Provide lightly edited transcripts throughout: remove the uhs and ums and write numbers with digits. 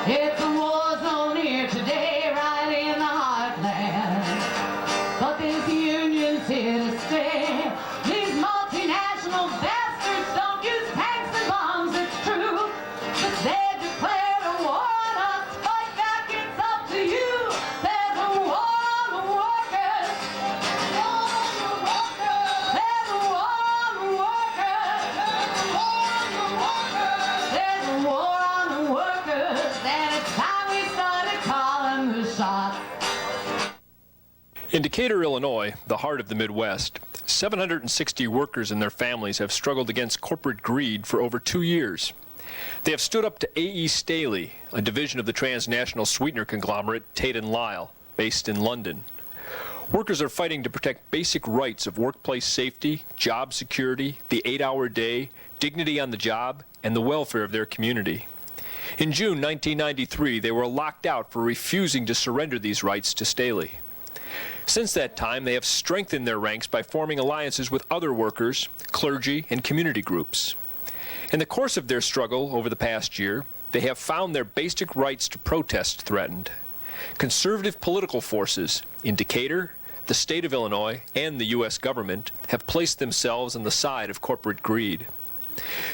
It's a war zone here today, right in the heartland. But this union's here to stay. These multinational bastards don't use tanks and bombs, it's true. But they declared a war on us. Fight back, it's up to you. There's a war on the workers. War on the workers. There's a war on the workers. There's a war on the workers. And it's time we started calling the shots. In Decatur, Illinois, the heart of the Midwest, 760 workers and their families have struggled against corporate greed for over 2 years. They have stood up to A.E. Staley, a division of the transnational sweetener conglomerate Tate & Lyle, based in London. Workers are fighting to protect basic rights of workplace safety, job security, the 8-hour day, dignity on the job, and the welfare of their community. In June 1993, they were locked out for refusing to surrender these rights to Staley. Since that time, they have strengthened their ranks by forming alliances with other workers, clergy, and community groups. In the course of their struggle over the past year, they have found their basic rights to protest threatened. Conservative political forces in Decatur, the state of Illinois, and the U.S. government have placed themselves on the side of corporate greed.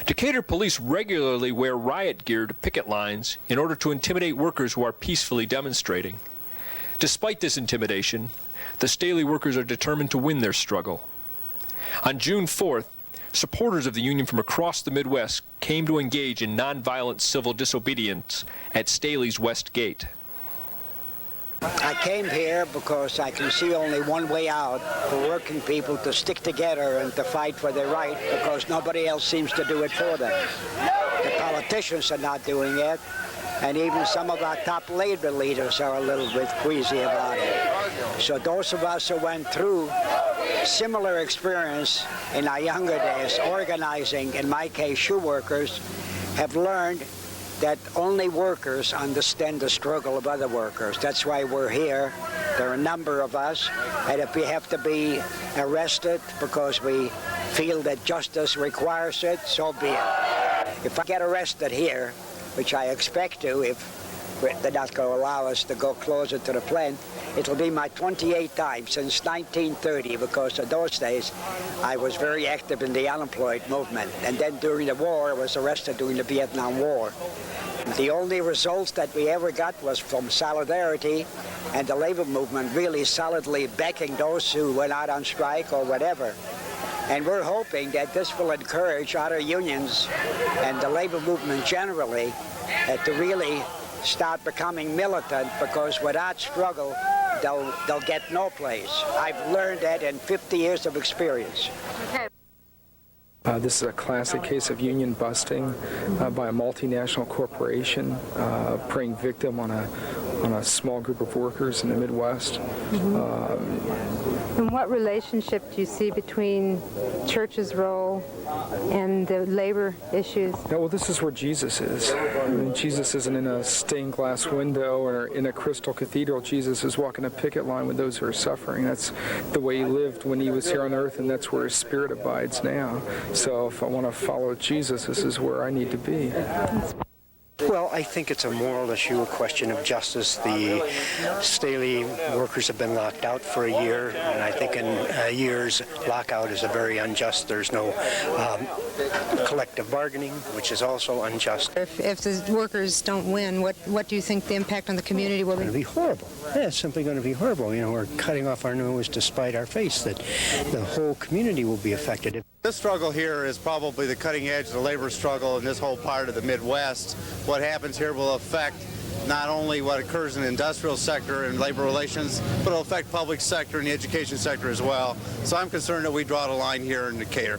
Decatur police regularly wear riot gear to picket lines in order to intimidate workers who are peacefully demonstrating. Despite this intimidation, the Staley workers are determined to win their struggle. On June 4th, supporters of the union from across the Midwest came to engage in nonviolent civil disobedience at Staley's West Gate. I came here because I can see only one way out for working people to stick together and to fight for their right, because nobody else seems to do it for them. The politicians are not doing it, and even some of our top labor leaders are a little bit queasy about it. So those of us who went through similar experience in our younger days, organizing, in my case, shoe workers, have learned that only workers understand the struggle of other workers. That's why we're here. There are a number of us, and if we have to be arrested because we feel that justice requires it, so be it. If I get arrested here, which I expect to if they're not going to allow us to go closer to the plant, it'll be my 28th time since 1930, because in those days I was very active in the unemployed movement. And then during the war, I was arrested during the Vietnam War. The only results that we ever got was from solidarity and the labor movement really solidly backing those who went out on strike or whatever. And we're hoping that this will encourage other unions and the labor movement generally to really start becoming militant, because without struggle, they'll get no place. I've learned that in 50 years of experience. Okay. This is a classic case of union busting by a multinational corporation preying victim on a small group of workers in the Midwest. And what relationship do you see between church's role and the labor issues? Yeah, well, this is where Jesus is. I mean, Jesus isn't in a stained glass window or in a crystal cathedral. Jesus is walking a picket line with those who are suffering. That's the way he lived when he was here on earth, and that's where his spirit abides now. So if I want to follow Jesus, this is where I need to be. Well, I think it's a moral issue, a question of justice. The Staley workers have been locked out for a year, and I think in a year's lockout is a very unjust. There's no collective bargaining, which is also unjust. If the workers don't win, what do you think the impact on the community will be? It's going to be horrible. Yeah, it's simply going to be horrible. You know, we're cutting off our nose to spite our face, that the whole community will be affected. This struggle here is probably the cutting edge of the labor struggle in this whole part of the Midwest. What happens here will affect not only what occurs in the industrial sector and labor relations, but it'll affect public sector and the education sector as well. So I'm concerned that we draw the line here in Decatur.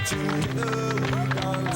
Together we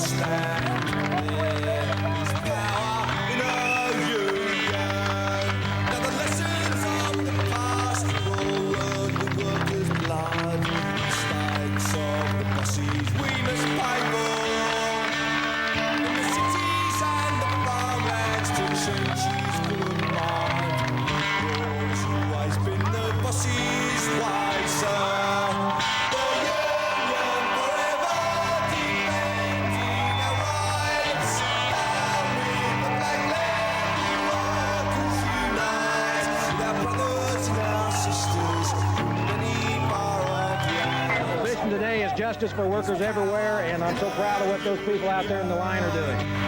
Today is justice for workers everywhere, and I'm so proud of what those people out there in the line are doing.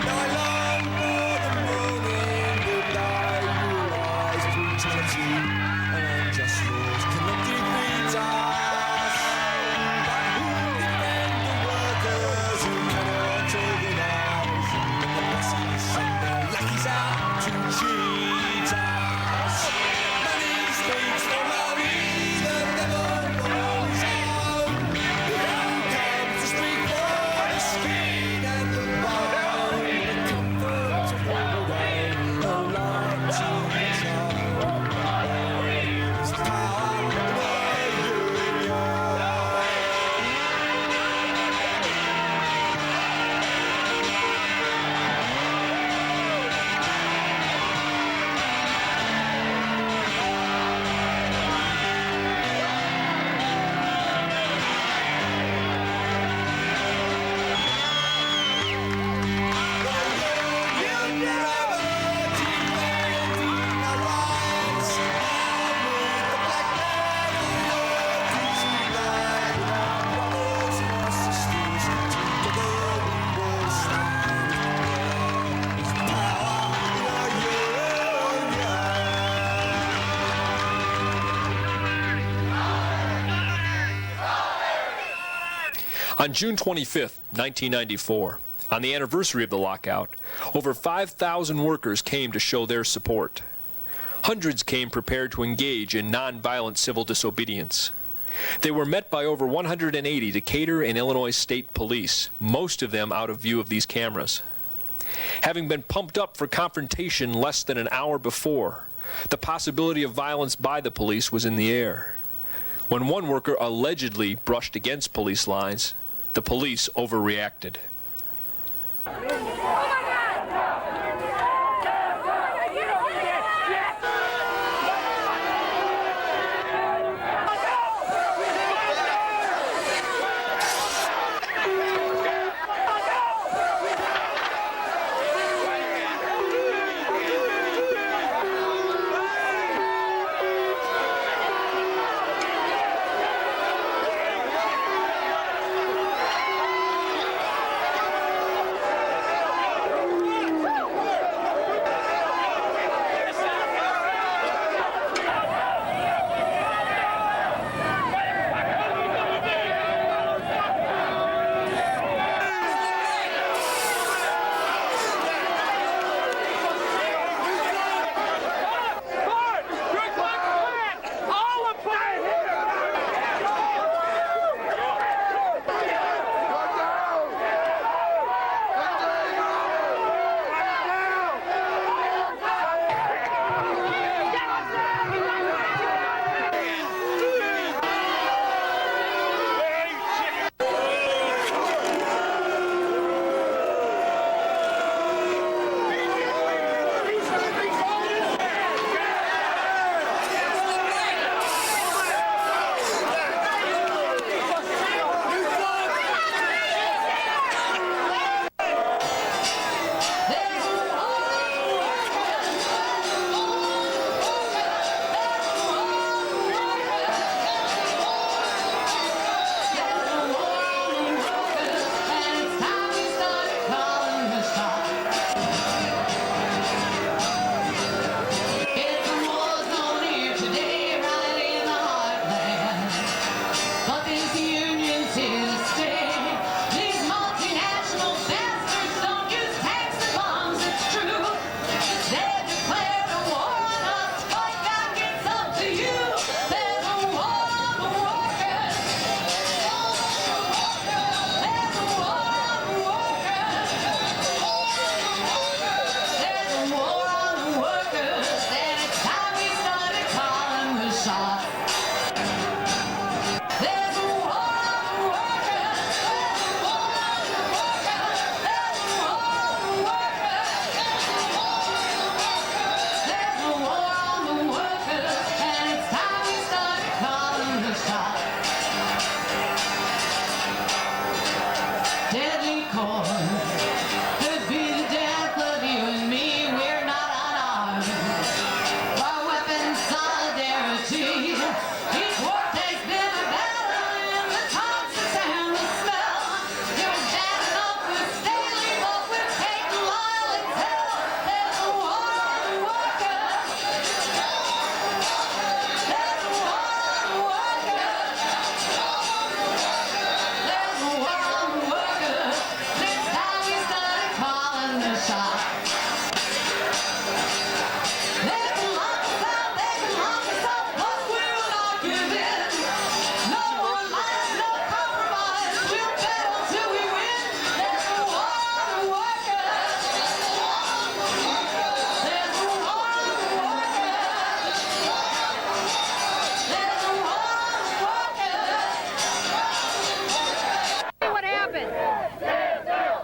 On June 25, 1994, on the anniversary of the lockout, over 5,000 workers came to show their support. Hundreds came prepared to engage in nonviolent civil disobedience. They were met by over 180 Decatur and Illinois State Police, most of them out of view of these cameras. Having been pumped up for confrontation less than an hour before, the possibility of violence by the police was in the air. When one worker allegedly brushed against police lines, the police overreacted.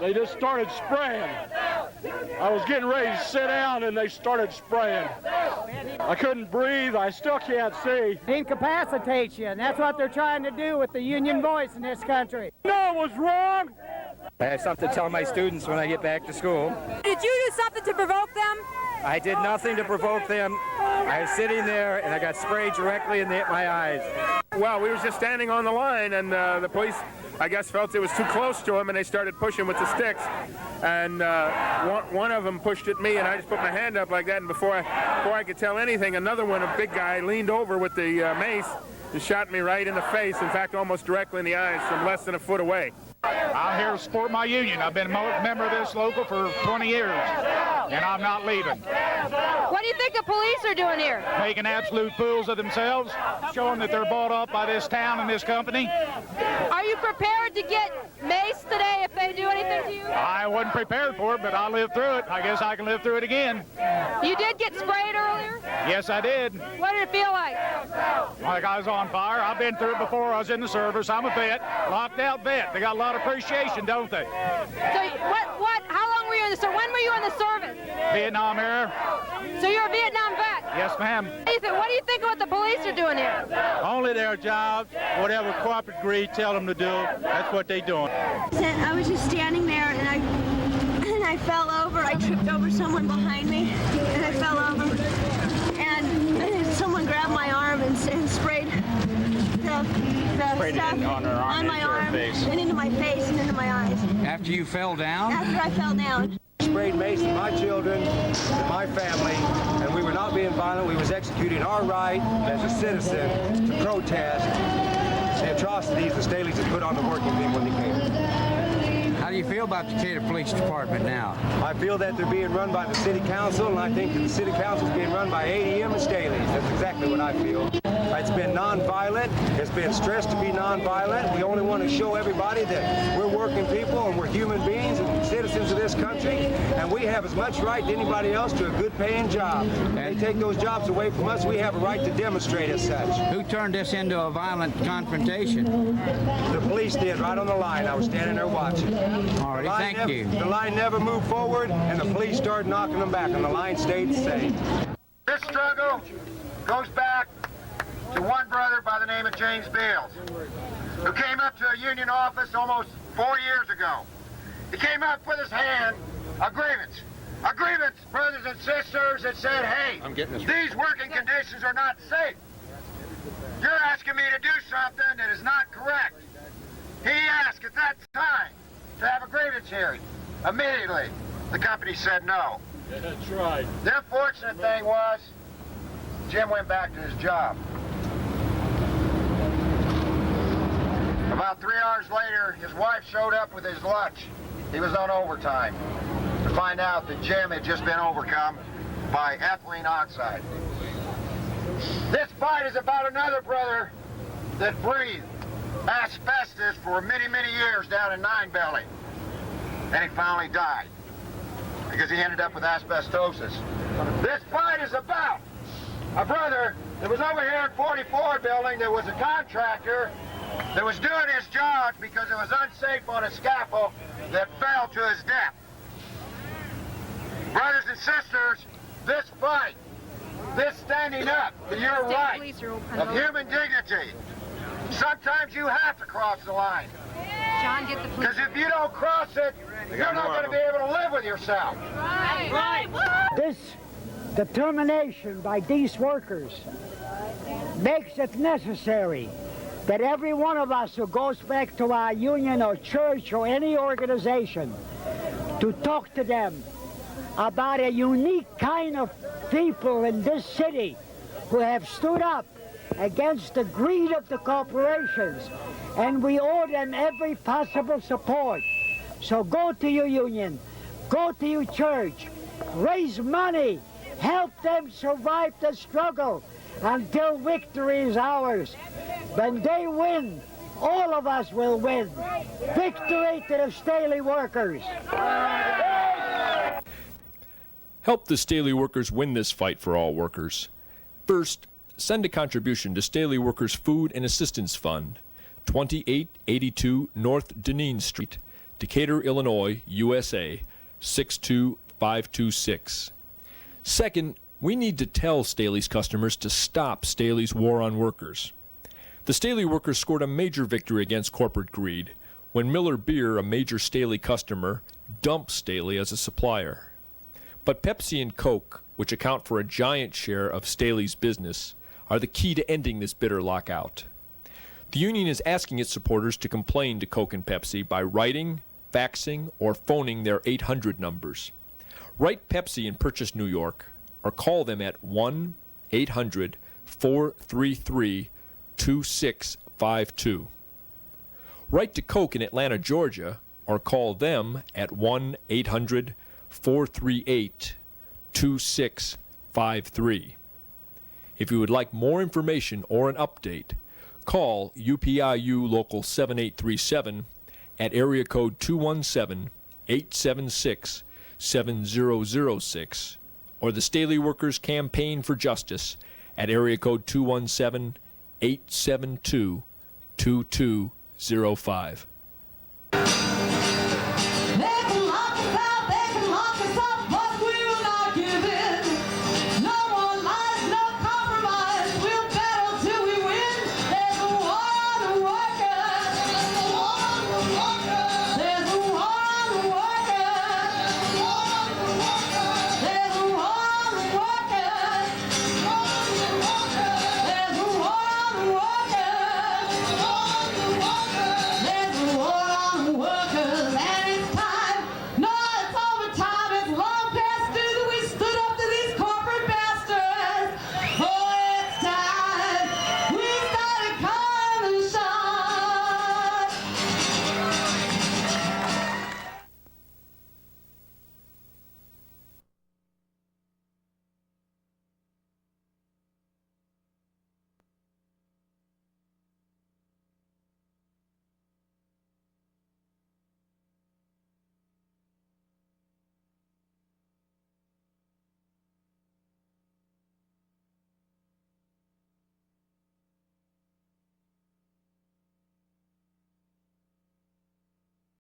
They just started spraying. I was getting ready to sit down and they started spraying. I couldn't breathe. I still can't see. Incapacitates you, and that's what they're trying to do with the union voice in this country. No, it was wrong. I have something to tell my students when I get back to school. Did you do something to provoke them? I did nothing to provoke them. I was sitting there and I got sprayed directly in my eyes. Well, we were just standing on the line and the police, I guess, felt it was too close to him and they started pushing with the sticks. And one of them pushed at me and I just put my hand up like that, and before I could tell anything, another one, a big guy, leaned over with the mace and shot me right in the face, in fact almost directly in the eyes from less than a foot away. I'm here to support my union. I've been a member of this local for 20 years, and I'm not leaving. What do you think the police are doing here? Making absolute fools of themselves, showing that they're bought up by this town and this company. Are you prepared to get maced today if they do anything to you? I wasn't prepared for it, but I lived through it. I guess I can live through it again. You did get sprayed earlier? Yes, I did. What did it feel like? Like I was on fire. I've been through it before. I was in the service. I'm a vet, locked out vet. They got a lot of appreciation, don't they? So how long were you in the service? When were you in the service? Vietnam era. So you're a Vietnam vet? Yes, ma'am. What do you think of what the police are doing here? Only their jobs, whatever corporate greed tell them to do, that's what they're doing. I was just standing there and I fell over. I tripped over someone behind me and I fell over. And someone grabbed my arm and sprayed the stuff on my arm and into my face and into my eyes. After you fell down? After I fell down. Sprayed mace at my children, at my family, and we were not being violent. We was executing our right as a citizen to protest the atrocities the Staleys had put on the working people in Decatur. How do you feel about the Decatur Police Department now? I feel that they're being run by the city council, and I think that the city council is being run by ADM and Staley's. That's exactly what I feel. It's been nonviolent. It's been stressed to be nonviolent. We only want to show everybody that we're working people and we're human beings and citizens of this country, and we have as much right as anybody else to a good paying job. If they take those jobs away from us, we have a right to demonstrate as such. Who turned this into a violent confrontation? The police did, right on the line. I was standing there watching. All right, thank you. The line never moved forward, and the police started knocking them back, and the line stayed the same. This struggle goes back to one brother by the name of James Bales, who came up to a union office almost 4 years ago. He came up with his hand a grievance, brothers and sisters, that said, hey, these working conditions are not safe. You're asking me to do something that is not correct. He asked at that time to have a grievance hearing. Immediately, the company said no. Yeah, that's right. The unfortunate thing was, Jim went back to his job. About 3 hours later, his wife showed up with his lunch. He was on overtime to find out that Jim had just been overcome by ethylene oxide. This fight is about another brother that breathed asbestos for many, many years down in Nine Belly. And he finally died because he ended up with asbestosis. This fight is about a brother that was over here in 44 building that was a contractor that was doing his job because it was unsafe on a scaffold that fell to his death. Brothers and sisters, this fight, this standing up for your right of human dignity, sometimes you have to cross the line. John, get the police. Because if you don't cross it, you're not going to be able to live with yourself. Right. This determination by these workers makes it necessary that every one of us who goes back to our union or church or any organization to talk to them about a unique kind of people in this city who have stood up against the greed of the corporations, and we owe them every possible support. So go to your union, go to your church, raise money, help them survive the struggle until victory is ours. When they win, all of us will win. Victory to the Staley workers. Help the Staley workers win this fight for all workers. First, send a contribution to Staley Workers Food and Assistance Fund, 2882 North Deneen Street, Decatur, Illinois, USA, 62526. Second, we need to tell Staley's customers to stop Staley's war on workers. The Staley workers scored a major victory against corporate greed when Miller Beer, a major Staley customer, dumped Staley as a supplier. But Pepsi and Coke, which account for a giant share of Staley's business, are the key to ending this bitter lockout. The union is asking its supporters to complain to Coke and Pepsi by writing, faxing, or phoning their 800 numbers. Write Pepsi in Purchase, New York, or call them at 1-800-433-2652. Write to Coke in Atlanta, Georgia, or call them at 1-800-438-2653. If you would like more information or an update, call UPIU Local 7837 at area code 217-876-7006, or the Staley Workers Campaign for Justice at area code 217-872-2205. They can lock us out, they can lock